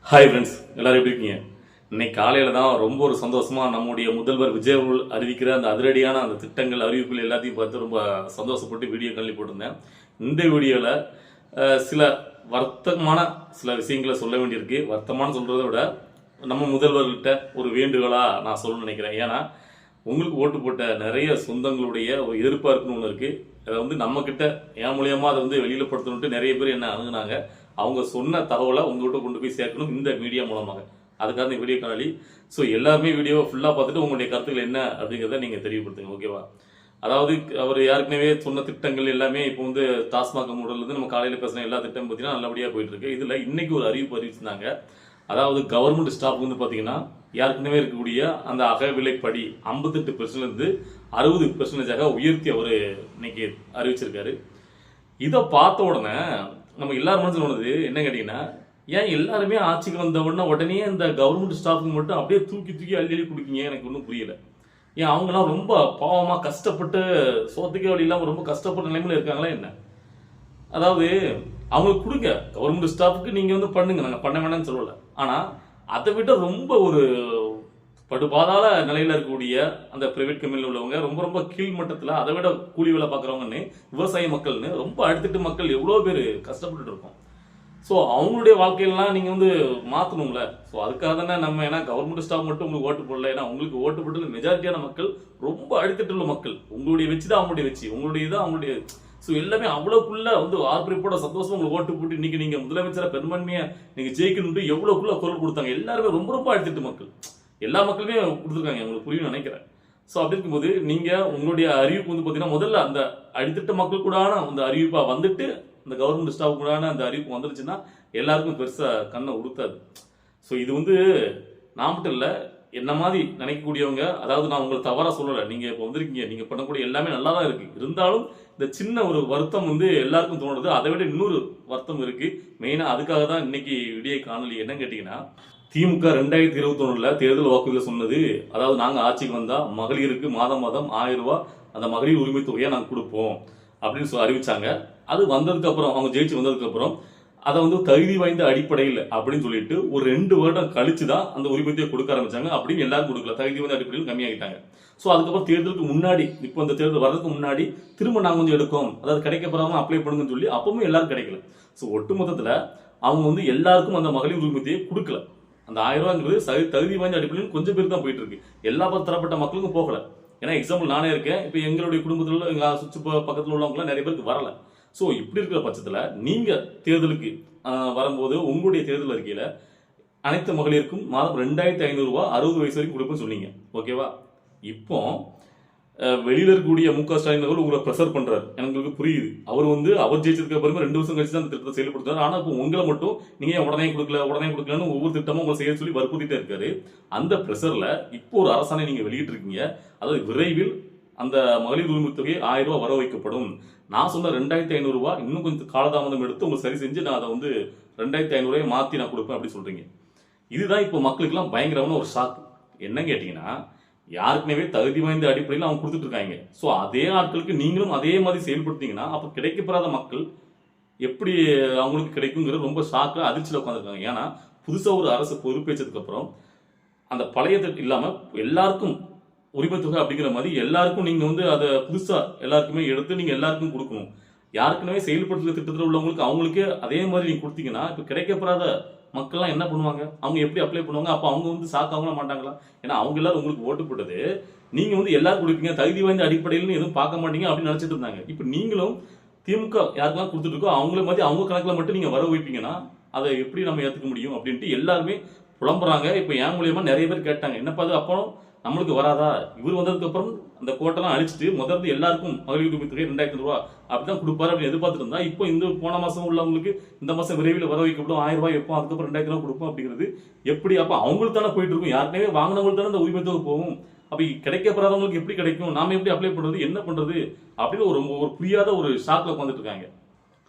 Hi friends, எல்லாரும் எப்படி இருக்கீங்க? இன்னைக்கு காலையில் தான் ரொம்ப ஒரு சந்தோஷமாக நம்முடைய முதல்வர் விஜய் அவர்கள் அறிவிக்கிற அந்த அதிரடியான அந்த திட்டங்கள் அறிவிப்புகள் எல்லாத்தையும் பார்த்து ரொம்ப சந்தோஷப்பட்டு வீடியோ கல்வி போட்டிருந்தேன். இந்த வீடியோவில் சில வருத்தமான சில விஷயங்களை சொல்ல வேண்டியிருக்கு. வருத்தமான சொல்கிறத விட நம்ம முதல்வர்கிட்ட ஒரு வேண்டுகோளாக நான் சொல்ல நினைக்கிறேன். ஏன்னா உங்களுக்கு ஓட்டு போட்ட நிறைய சொந்தங்களுடைய ஒரு எதிர்பார்ப்புன்னு ஒன்று இருக்குது. அதை வந்து நம்மக்கிட்ட என் மூலியமாக அதை வந்து வெளியில் படுத்தணுன்ட்டு நிறைய பேர் என்ன அணுகுனாங்க. அவங்க சொன்ன தகவலை உங்கள்கிட்ட கொண்டு போய் சேர்க்கணும் இந்த மீடியா மூலமாக. அதுக்காக இந்த வீடியோ காணொலி. ஸோ எல்லாருமே வீடியோவை ஃபுல்லாக பார்த்துட்டு உங்களுடைய கருத்துக்கள் என்ன அப்படிங்கிறத நீங்கள் தெரியப்படுத்துங்க, ஓகேவா? அதாவது அவர் ஏற்கனவே சொன்ன திட்டங்கள் எல்லாமே இப்போ வந்து டாஸ்மாக் மூடலேருந்து நம்ம காலையில் பேசுகிற எல்லா திட்டமும் பார்த்தீங்கன்னா நல்லபடியாக போயிட்டு இருக்கு. இதில் இன்னைக்கு ஒரு அறிவிப்பு அறிவிச்சிருந்தாங்க. அதாவது கவர்மெண்ட் ஸ்டாஃப் வந்து பார்த்தீங்கன்னா ஏற்கனவே இருக்கக்கூடிய அந்த அகவிலைப்படி 58% 60% உயர்த்தி அவர் இன்னைக்கு அறிவிச்சிருக்காரு. இதை பார்த்த உடனே நம்ம எல்லாரும் மனசில் ஒன்றுது என்ன கேட்டிங்கன்னா, ஏன் எல்லாருமே ஆட்சிக்கு வந்த உடனே இந்த கவர்மெண்ட் ஸ்டாஃபுக்கு மட்டும் அப்படியே தூக்கி தூக்கி அள்ளி அள்ளி கொடுக்கீங்க? எனக்கு ஒன்றும் புரியல. ஏன் அவங்களாம் ரொம்ப பாவமாக கஷ்டப்பட்டு சோத்துக்கே வழி இல்லாமல் ரொம்ப கஷ்டப்பட்ட நிலைமையில் இருக்காங்களா என்ன? அதாவது அவங்களுக்கு கொடுங்க, கவர்மெண்ட் ஸ்டாஃபுக்கு நீங்கள் வந்து பண்ணுங்க, நாங்கள் பண்ண வேணாம்னு சொல்லலை. ஆனால் அதை விட ரொம்ப ஒரு படுபாதாள நிலையில் இருக்கக்கூடிய அந்த பிரைவேட் கம்பெனியில் உள்ளவங்க, ரொம்ப ரொம்ப கீழ் மட்டத்தில் அதை விட கூலி வேலை பார்க்குறவங்கன்னு, விவசாய மக்கள்னு ரொம்ப அடுத்துட்டு மக்கள் எவ்வளோ பேர் கஷ்டப்பட்டுட்டு இருக்கோம். ஸோ அவங்களுடைய வாழ்க்கையெல்லாம் நீங்கள் வந்து மாற்றணும்ல. ஸோ அதுக்காக தானே நம்ம, ஏன்னா கவர்மெண்ட் ஸ்டாஃப் மட்டும் உங்களுக்கு ஓட்டு போடல, ஏன்னா உங்களுக்கு ஓட்டு போட்டது மெஜாரிட்டியான மக்கள் ரொம்ப அடித்தட்டு உள்ள மக்கள். உங்களுடைய வச்சு தான் அவங்களுடைய வச்சு, உங்களுடைய தான் அவங்களுடைய. ஸோ எல்லாமே அவ்வளோக்குள்ள வந்து ஆர்ப்பரிப்போட சந்தோஷம் உங்களுக்கு ஓட்டு போட்டு இன்னைக்கு நீங்கள் முதலமைச்சரை பெரும்பான்மையாக நீங்கள் ஜெயிக்கணும்ட்டு எவ்வளோக்குள்ள குரல் கொடுத்தாங்க. எல்லாருமே ரொம்ப ரொம்ப அடித்தட்டு மக்கள், எல்லா மக்களுமே கொடுத்துருக்காங்க. உங்களுக்கு புரியும் நினைக்கிறேன். ஸோ அப்படி இருக்கும்போது நீங்கள் உங்களுடைய அறிவிப்பு வந்து பார்த்தீங்கன்னா முதல்ல அந்த அடித்தட்ட மக்கள் கூடான அந்த அறிவிப்பாக வந்துட்டு இந்த கவர்மெண்ட் ஸ்டாஃப் கூடான அந்த அறிவிப்பு வந்துருச்சுன்னா எல்லாருக்கும் பெருசாக கண்ணை உடுத்தாது. ஸோ இது வந்து நான் மட்டும் இல்லை, என்ன மாதிரி நினைக்கக்கூடியவங்க, அதாவது நான் உங்களை தவறாக சொல்லலை, நீங்கள் இப்போ வந்திருக்கீங்க, நீங்கள் பண்ணக்கூடிய எல்லாமே நல்லா தான் இருக்குது. இருந்தாலும் இந்த சின்ன ஒரு வருத்தம் வந்து எல்லாருக்கும் தோணுது. அதை விட இன்னொரு வருத்தம் இருக்குது. மெயினாக அதுக்காக தான் இன்னைக்கு விடிய காணொலி. என்னன்னு கேட்டிங்கன்னா, திமுக 2021 தேர்தல் வாக்குறுதியில் சொன்னது, அதாவது நாங்கள் ஆட்சிக்கு வந்தால் மகளிருக்கு மாதம் மாதம் 1000 ரூபா அந்த மகளிர் உரிமை தொகையை நாங்கள் கொடுப்போம் அப்படின்னு சொல்லி அறிவிச்சாங்க. அது வந்ததுக்கு அப்புறம், அவங்க ஜெயிச்சு வந்ததுக்கு அப்புறம் அதை வந்து தகுதி வாய்ந்த அடிப்படையில் அப்படின்னு சொல்லிட்டு ஒரு 2 வருடம் கழிச்சு தான் அந்த உரிமையை கொடுக்க ஆரம்பிச்சாங்க. அப்படின்னு எல்லாரும் கொடுக்கல, தகுதி வாய்ந்த அடிப்படையில் கம்மியாகிட்டாங்க. ஸோ அதுக்கப்புறம் தேர்தலுக்கு முன்னாடி, இப்போ இந்த தேர்தல் வர்றதுக்கு முன்னாடி திரும்ப நாங்கள் கொஞ்சம் எடுக்கும், அதாவது கிடைக்கப்படாம அப்ளை பண்ணுங்கன்னு சொல்லி அப்பவும் எல்லாரும் கிடைக்கல. ஸோ ஒட்டு மொத்தத்தில் அவங்க வந்து எல்லாருக்கும் அந்த மகளிர் உரிமையை கொடுக்கல. அந்த 1000 ரூபாங்கிறது தகுதி வாய்ந்த அடிப்படையில் கொஞ்சம் பேர் தான் போயிட்டு இருக்கு, எல்லா தரப்பட்ட மக்களுக்கும் போகல. ஏன்னா எக்ஸாம்பிள் நானே இருக்கேன், இப்போ எங்களுடைய குடும்பத்தில் உள்ள எங்கள் சுற்று பக்கத்தில் உள்ளவங்களாம் நிறைய பேருக்கு வரல. ஸோ இப்படி இருக்கிற பட்சத்தில் நீங்கள் தேர்தலுக்கு வரும்போது உங்களுடைய தேர்தல் அறிக்கையில் அனைத்து மகளிருக்கும் மாதம் 2500 ரூபா 60 வயசு வரைக்கும் கொடுப்பேன்னு சொன்னீங்க, ஓகேவா? இப்போ வெளியில் இருக்கக்கூடிய முக ஸ்டாலின் அவர்கள் உங்களை ப்ரெஷர் பண்ணுறாரு, எனக்கு புரியுது. அவர் ஜெயிச்சதுக்கு அப்புறமே 2 வருஷம் கழிச்சு தான் அந்த திட்டத்தை செயல்படுத்துறாரு. ஆனால் இப்போ உங்களை மட்டும் நீங்கள் உடனே கொடுக்கலன்னு ஒவ்வொரு திட்டமும் உங்களை செய்ய சொல்லி வற்புறுத்திட்டே இருக்காரு. அந்த ப்ரெஷரில் இப்போ ஒரு அரசாணை நீங்கள் வெளியிட்டிருக்கீங்க. அதாவது விரைவில் அந்த மகளிர் உரிமை தொகை 1000 ரூபா வர வைக்கப்படும். நான் சொன்ன 2500 ரூபா இன்னும் கொஞ்சம் காலதாமதம் எடுத்து உங்களுக்கு சரி செஞ்சு நான் அதை வந்து 2500 ரூபாயை மாற்றி நான் கொடுப்பேன் அப்படி சொல்கிறீங்க. இதுதான் இப்போ மக்களுக்கெல்லாம் பயங்கரமான ஒரு ஷாக். என்ன கேட்டிங்கன்னா, யாருக்குனவே தகுதி வாய்ந்த அடிப்படையில் அவங்க கொடுத்துட்டு இருக்காங்க. ஸோ அதே ஆட்களுக்கு நீங்களும் அதே மாதிரி செயல்படுத்திங்கன்னா அப்போ கிடைக்கப்படாத மக்கள் எப்படி அவங்களுக்கு கிடைக்குங்கிறது ரொம்ப ஷாக்கில் அதிர்ச்சியில் உட்காந்துருக்காங்க. ஏன்னா புதுசாக ஒரு அரசு பொறுப்பேற்றதுக்கு அப்புறம் அந்த பழைய திட்டம் இல்லாமல் எல்லாருக்கும் உரிமை தொகை அப்படிங்கிற மாதிரி எல்லாருக்கும் நீங்கள் வந்து அதை புதுசாக எல்லாருக்குமே எடுத்து நீங்கள் எல்லாருக்கும் கொடுக்கணும். யாருக்குனவே செயல்படுத்துகிற திட்டத்தில் உள்ளவங்களுக்கு அவங்களுக்கே அதே மாதிரி நீங்கள் கொடுத்தீங்கன்னா இப்போ கிடைக்கப்படாத மக்கள்லாம் என்ன பண்ணுவாங்க? அவங்க எப்படி அப்ளை பண்ணுவாங்க? அப்போ அவங்க வந்து சாக்காகவும் மாட்டாங்களா? ஏன்னா அவங்க எல்லாரும் உங்களுக்கு ஓட்டு போட்டது, நீங்கள் வந்து எல்லாரும் கொடுப்பீங்க, தகுதி வாய்ந்த அடிப்படையில் எதுவும் பார்க்க மாட்டீங்க அப்படின்னு நினச்சிட்டு இருந்தாங்க. இப்போ நீங்களும் திமுக யாருக்கெல்லாம் கொடுத்துட்டு இருக்கோ அவங்கள மாதிரி அவங்க கணக்கில் மட்டும் நீங்கள் வர வைப்பீங்கன்னா அதை எப்படி நம்ம ஏற்றுக்க முடியும் அப்படின்ட்டு எல்லாருமே புலம்புறாங்க. இப்போ என் மூலியமா நிறைய பேர் கேட்டாங்க, என்னப்பா அது அப்புறம் நம்மளுக்கு வராதா? இவர் வந்ததுக்கு அப்புறம் அந்த கோட்டெல்லாம் அழிச்சிட்டு முதல்ல எல்லாருக்கும் மகளிர் உரிமை தொகை 2500 ரூபா அப்படிதான் கொடுப்பாரு அப்படின்னு எதிர்பார்த்துட்டு இருந்தா, இப்போ இந்த போன மாசம் உள்ளவங்களுக்கு இந்த மாசம் விரைவில் வர வைக்கப்படும் 1000 ரூபாய் எப்போ, அதுக்கப்புறம் 2000 ரூபாய் கொடுப்போம் அப்படிங்கிறது எப்படி? அப்போ அவங்களுக்கு தானே போயிட்டு இருக்கும், யாருக்குனவே வாங்கினவங்களுக்கு தானே இந்த உரிமை தொகை போகும். அப்போ கிடைக்கப்படாதவங்களுக்கு எப்படி கிடைக்கும்? நாம எப்படி அப்ளை பண்றது, என்ன பண்றது அப்படின்னு ஒரு புரியாத ஒரு ஷாக்ல உட்காந்துட்டு இருக்காங்க.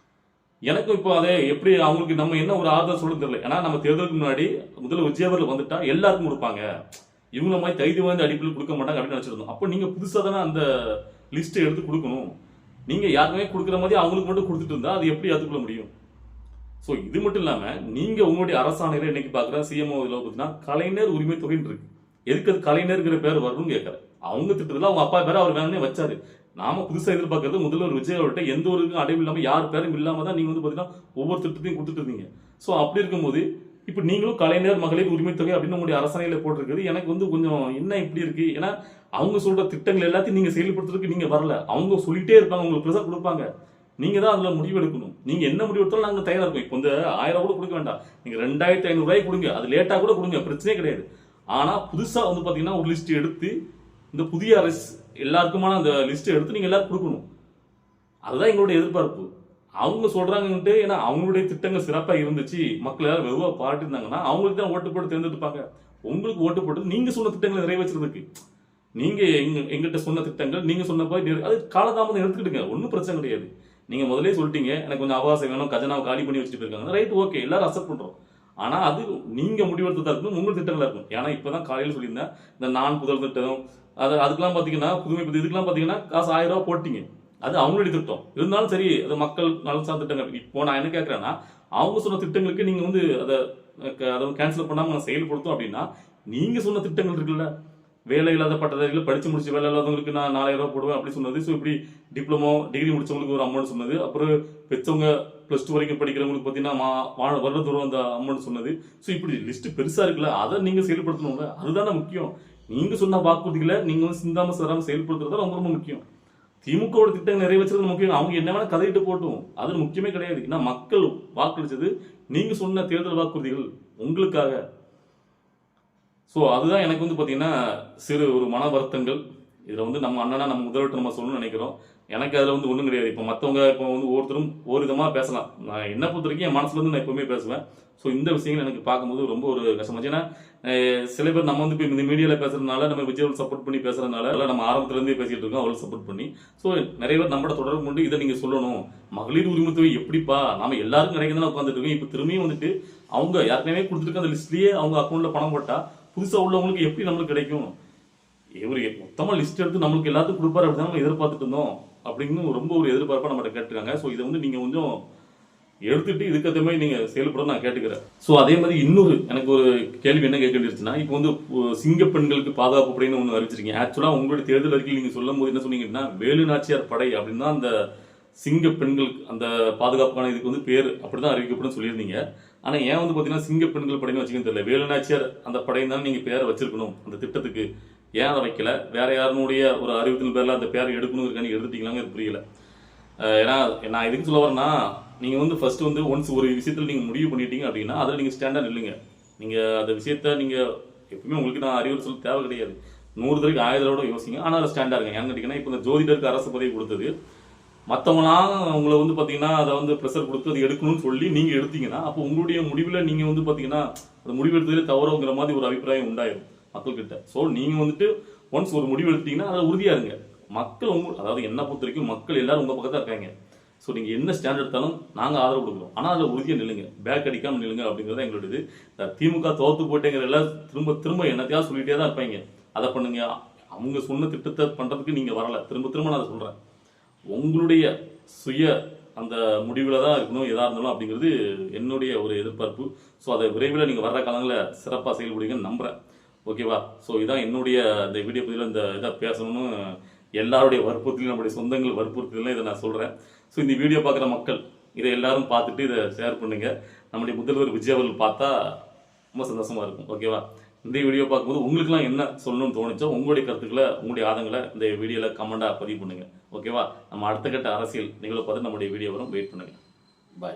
எனக்கும் இப்போ அதை எப்படி அவங்களுக்கு நம்ம என்ன ஒரு ஆறுதல் சொல்ல தெரியல. ஏன்னா நம்ம தேர்தலுக்கு முன்னாடி முதல்ல விஜய் அவர்கள் வந்துட்டா எல்லாருக்கும் கொடுப்பாங்க, இவங்கள மாதிரி தகுதி வாய்ந்த அடிப்படையில் கொடுக்க மாட்டாங்க அப்படின்னு நினைச்சிருந்தோம். அப்போ நீங்க புதுசாக தானே அந்த லிஸ்ட்டை எடுத்து கொடுக்கணும். நீங்க யாருக்குமே கொடுக்குற மாதிரி அவங்களுக்கு மட்டும் கொடுத்துட்டு இருந்தா அது எப்படி ஏற்றுக்கொள்ள முடியும்? ஸோ இது மட்டும் இல்லாமல் நீங்கள் உங்களுடைய அரசாணையில் இன்னைக்கு பார்க்குற சிஎம்ஓ இதில் பார்த்தீங்கன்னா கலைஞர் உரிமை தொகைன்னு இருக்கு. எதுக்கு அது கலைஞர்கிற பேர் வரணும்னு கேட்குறேன். அவங்க திட்டத்தில் அவங்க அப்பா பேரை அவர் வேணும்னே வச்சாரு. நாம புதுசாக எதிர்பார்க்கறது முதல்வர் விஜய் அவர்கிட்ட எந்த ஒரு அடைவு இல்லாமல் யார் பேரும் இல்லாமல் தான் நீங்கள் வந்து பார்த்தீங்கன்னா ஒவ்வொரு திட்டத்தையும் கொடுத்துட்டு இருந்தீங்க. ஸோ அப்படி இருக்கும்போது இப்போ நீங்களும் கலைஞர் மகளிர் உரிமை தொகை அப்படின்னு உங்களுடைய அரசாணையில் போட்டிருக்கிறது எனக்கு வந்து கொஞ்சம் என்ன இப்படி இருக்கு. ஏன்னா அவங்க சொல்ற திட்டங்கள் எல்லாத்தையும் நீங்கள் செயல்படுத்துறதுக்கு நீங்கள் வரல. அவங்க சொல்லிட்டே இருப்பாங்க, உங்களுக்கு ப்ரெஷர் கொடுப்பாங்க. நீங்க தான் அதுல முடிவு எடுக்கணும். நீங்க என்ன முடிவு எடுத்தாலும் நாங்க தயாரா இருக்கோம். இப்போ இந்த 1000 கூட கொடுக்க வேண்டாம், நீங்க 2500 ரூபாய் கொடுங்க, அது லேட்டா கூட கொடுங்க, பிரச்சனையே கிடையாது. ஆனா புதுசா வந்து பாத்தீங்கன்னா ஒரு லிஸ்ட் எடுத்து இந்த புதிய அரசு எல்லாருக்குமான அந்த லிஸ்ட் எடுத்து நீங்க எல்லாரும் கொடுக்கணும். அதுதான் எங்களுடைய எதிர்பார்ப்பு. அவங்க சொல்றாங்கன்ட்டு ஏன்னா அவங்களுடைய திட்டங்கள் சிறப்பா இருந்துச்சு, மக்கள் எல்லாரும் வெகுவா பாட்டிருந்தாங்கன்னா அவங்களுக்கு தான் ஓட்டு போட்டு தேர்ந்தெடுப்பாங்க. உங்களுக்கு ஓட்டு போட்டு நீங்க சொன்ன திட்டங்களை நிறைவேற்றுறதுக்கு நீங்க எங்கிட்ட சொன்ன திட்டங்கள் நீங்க சொன்னப்ப அது காலதாமதம் எடுத்துக்கிட்டுங்க, ஒன்றும் பிரச்சனை கிடையாது. நீங்க முதலே சொல்லிட்டீங்க எனக்கு கொஞ்சம் அவகாசம் வேணும், கஜனாவை காலி பண்ணி வச்சுட்டு போயிருக்காங்க, ரைட், ஓகே, எல்லாரும் அக்செப்ட் பண்றோம். ஆனா அது நீங்க முடிவெடுத்ததா இருக்கணும், உங்கள் திட்டங்களா இருக்கணும். ஏன்னா இப்பதான் காலையில் சொல்லியிருந்தேன் இந்த நான் புதல் திட்டம், அதுக்கெல்லாம் பாத்தீங்கன்னா புதுமை இதுக்கெல்லாம் பாத்தீங்கன்னா காசு 1000 ரூபாய் போட்டீங்க, அது அவங்களுடைய திட்டம். இருந்தாலும் சரி, அது மக்கள் நலன் சார்ந்த திட்டங்கள். இப்போ நான் என்ன கேட்கறேன்னா அவங்க சொன்ன திட்டங்களுக்கு நீங்க வந்து அதை கேன்சல் பண்ணாம செயல்படுத்தும் அப்படின்னா நீங்க சொன்ன திட்டங்கள் இருக்குல்ல, வேலை இல்லாத பட்டதாரிகள் படிச்சு முடிச்சு வேலை இல்லாதவங்களுக்கு நான் 4000 ரூபாய் போடுவேன் அப்படி சொன்னது. ஸோ இப்படி டிப்ளமோ டிகிரி முடிச்சவங்களுக்கு ஒரு அமௌண்ட் சொன்னது. அப்புறம் பெற்றவங்க +2 வரைக்கும் படிக்கிறவங்களுக்கு பார்த்தீங்கன்னா வருடத்தோறும் அந்த அமௌண்ட் சொன்னது. ஸோ இப்படி லிஸ்ட் பெருசா இருக்குல்ல, அதை நீங்க செயல்படுத்தணும்ல, அதுதானே முக்கியம். நீங்க சொன்ன வாக்குறுதிகளை நீங்க வந்து சிந்தாம சேராம செயல்படுத்துறது ரொம்ப ரொம்ப முக்கியம். திமுகவோட திட்டம் நிறைவேற்றுறது முக்கியம். அவங்க என்ன வேணா கதையிட்டு போட்டும், அது முக்கியமே கிடையாது. ஏன்னா மக்கள் வாக்களிச்சது நீங்க சொன்ன தேர்தல் வாக்குறுதிகள் உங்களுக்காக. ஸோ அதுதான் எனக்கு வந்து பார்த்தீங்கன்னா சிறு ஒரு மன வருத்தங்கள். இதில் வந்து நம்ம அண்ணனா நம்ம முதல்வர்கிட்ட நம்ம சொல்லணும்னு நினைக்கிறோம். எனக்கு அதில் வந்து ஒன்றும் கிடையாது. இப்போ மற்றவங்க இப்போ வந்து ஒவ்வொருத்தரும் ஒரு விதமாக பேசலாம். நான் என்ன பொறுத்த வரைக்கும் என் மனசுல இருந்து நான் எப்பவுமே பேசுவேன். ஸோ இந்த விஷயங்கள் எனக்கு பார்க்கும்போது ரொம்ப ஒரு கஷ்டமாச்சு. ஏன்னா சில பேர் நம்ம வந்து இப்போ இந்த மீடியாவில் பேசுறதுனால நம்ம விஜய் சப்போர்ட் பண்ணி பேசுறதுனால நம்ம ஆரம்பத்துலேருந்தே பேசிட்டு இருக்கோம், அவளுக்கு சப்போர்ட் பண்ணி. ஸோ நிறைய பேர் நம்மளோட தொடர்பு கொண்டு இதை நீங்கள் சொல்லணும், மகளிர் உரிமை தொகை எப்படிப்பா நம்ம எல்லாருக்கும் கிடைக்குதுன்னு உட்காந்துட்டு இருக்கோம். இப்போ திரும்பியும் வந்துட்டு அவங்க யாருக்குமே கொடுத்துருக்க அந்த லிஸ்ட்லேயே அவங்க அக்கௌண்ட்ல பணம் போட்டால் புதுசாக உள்ளவங்களுக்கு எப்படி நம்மளுக்கு கிடைக்கும்? இவர் மொத்தமாக லிஸ்ட் எடுத்து நம்மளுக்கு எல்லாத்துக்கும் கொடுப்பாரு அப்படின்னு நம்ம எதிர்பார்த்துட்டு இருந்தோம் அப்படின்னு ரொம்ப ஒரு எதிர்பார்ப்பாக நம்மகிட்ட கேட்டுருக்காங்க. ஸோ இதை வந்து நீங்கள் கொஞ்சம் எடுத்துட்டு இதுக்கேற்ற மாதிரி நீங்கள் செயல்பட நான் கேட்டுக்கிறேன். ஸோ அதே மாதிரி இன்னொரு எனக்கு ஒரு கேள்வி என்ன கேட்க வேண்டியிருச்சுன்னா, இப்போ வந்து சிங்க பெண்களுக்கு பாதுகாப்பு படைன்னு ஒன்று அறிவிச்சிருக்கீங்க. ஆக்சுவலாக உங்களுடைய தேர்தல் அறிக்கையில் நீங்கள் சொல்லும் போது என்ன சொன்னீங்கன்னா வேலு நாச்சியார் படை அப்படின்னு தான் அந்த சிங்க பெண்களுக்கு அந்த பாதுகாப்புக்கான இதுக்கு வந்து பேர் அப்படிதான் அறிவிக்கப்படும் சொல்லியிருந்தீங்க. ஆனால் ஏன் வந்து பார்த்தீங்கன்னா சிங்க பெண்கள் படைன்னு வச்சுக்கன்னு தெரியல, வேலுநாச்சியார் அந்த படையும் தான் நீங்கள் பேரை வச்சிருக்கணும் அந்த திட்டத்துக்கு, ஏன் அதை வைக்கல? வேற யாருனுடைய ஒரு அறிவித்தல் பேரில் அந்த பேரை எடுக்கணும் இருக்கான்னு எடுத்துட்டீங்களாங்க, இது புரியல. ஏன்னா நான் எதுக்கு சொல்ல வரேன்னா, நீங்கள் வந்து ஃபர்ஸ்ட் வந்து ஒன்ஸ் ஒரு விஷயத்தில் நீங்கள் முடிவு பண்ணிட்டீங்க அப்படின்னா அதில் நீங்கள் ஸ்டாண்டர்ட் இல்லைங்க. நீங்கள் அந்த விஷயத்த நீங்கள் எப்பவுமே உங்களுக்கு நான் அறிவுரை சொல்ல தேவை கிடையாது, 100 தடவைக்கு 1000 தடவை யோசிங்க. ஆனால் அதை ஸ்டாண்டர்ட் இருங்க. ஏன்னு கேட்டிங்கன்னா இப்போ இந்த ஜோதிடருக்கு அரசு பதவி கொடுத்தது மற்றவங்களாம் உங்களை வந்து பார்த்தீங்கன்னா அதை வந்து ப்ரெஷர் கொடுத்து அது எடுக்கணும்னு சொல்லி நீங்கள் எடுத்தீங்கன்னா அப்போ உங்களுடைய முடிவில் நீங்கள் வந்து பார்த்தீங்கன்னா அந்த முடிவு எடுத்ததுலேயே தவறுங்கிற மாதிரி ஒரு அபிப்பிராயம் உண்டாயிரும் மக்கள்கிட்ட. ஸோ நீங்கள் வந்துட்டு ஒன்ஸ் ஒரு முடிவு எடுத்தீங்கன்னா அதில் உறுதியாக இருங்க. மக்கள் அதாவது என்ன பொறுத்த வரைக்கும் மக்கள் எல்லாரும் உங்கள் பக்கத்தான் இருக்காங்க. ஸோ நீங்கள் என்ன ஸ்டாண்ட் எடுத்தாலும் நாங்கள் ஆதரவு கொடுக்குறோம். ஆனால் அதில் உறுதியாக நில்லுங்க, பேக் அடிக்காமல் நில்லுங்க அப்படிங்கிறத எங்களுடைய திமுக தோத்து போட்டேங்கிற எல்லாம் திரும்ப திரும்ப என்னத்தையாவது சொல்லிகிட்டே தான் இருப்பாங்க. அதை பண்ணுங்க, அவங்க சொன்ன திட்டத்தை பண்ணுறதுக்கு நீங்கள் வரலை. திரும்ப திரும்ப நான் அதை சொல்கிறேன், உங்களுடைய சுய அந்த முடிவில் தான் இருக்கணும் எதாக இருந்தாலும் அப்படிங்கிறது என்னுடைய ஒரு எதிர்பார்ப்பு. ஸோ அதை விரைவில் நீங்கள் வர்ற காலங்களில் சிறப்பாக செயல்படுவீங்கன்னு நம்புகிறேன். ஓகேவா? ஸோ இதான் என்னுடைய இந்த வீடியோ பதிவில் இந்த இதாக பேசணும்னு எல்லாருடைய வற்புறுத்தலையும் நம்முடைய சொந்தங்கள் வற்புறுத்தலையும் இதை நான் சொல்கிறேன். ஸோ இந்த வீடியோ பார்க்குற மக்கள் இதை எல்லாரும் பார்த்துட்டு இதை ஷேர் பண்ணுங்கள். நம்முடைய முதல்வர் விஜய் அவர்கள் பார்த்தா ரொம்ப சந்தோஷமாக இருக்கும். ஓகேவா? இந்த வீடியோ பார்க்கும்போது உங்களுக்குலாம் என்ன சொல்லணும்னு தோணுச்சோ உங்களுடைய கருத்துக்களை உங்களுடைய ஆதங்களை இந்த வீடியோவில் கமெண்டாக பதிவு பண்ணுங்கள். ஓகேவா? நம்ம அடுத்த கட்ட அரசியல் நிகழ்வை பார்த்து நம்முடைய வீடியோ வரும், வெயிட் பண்ணுங்கள். பாய்.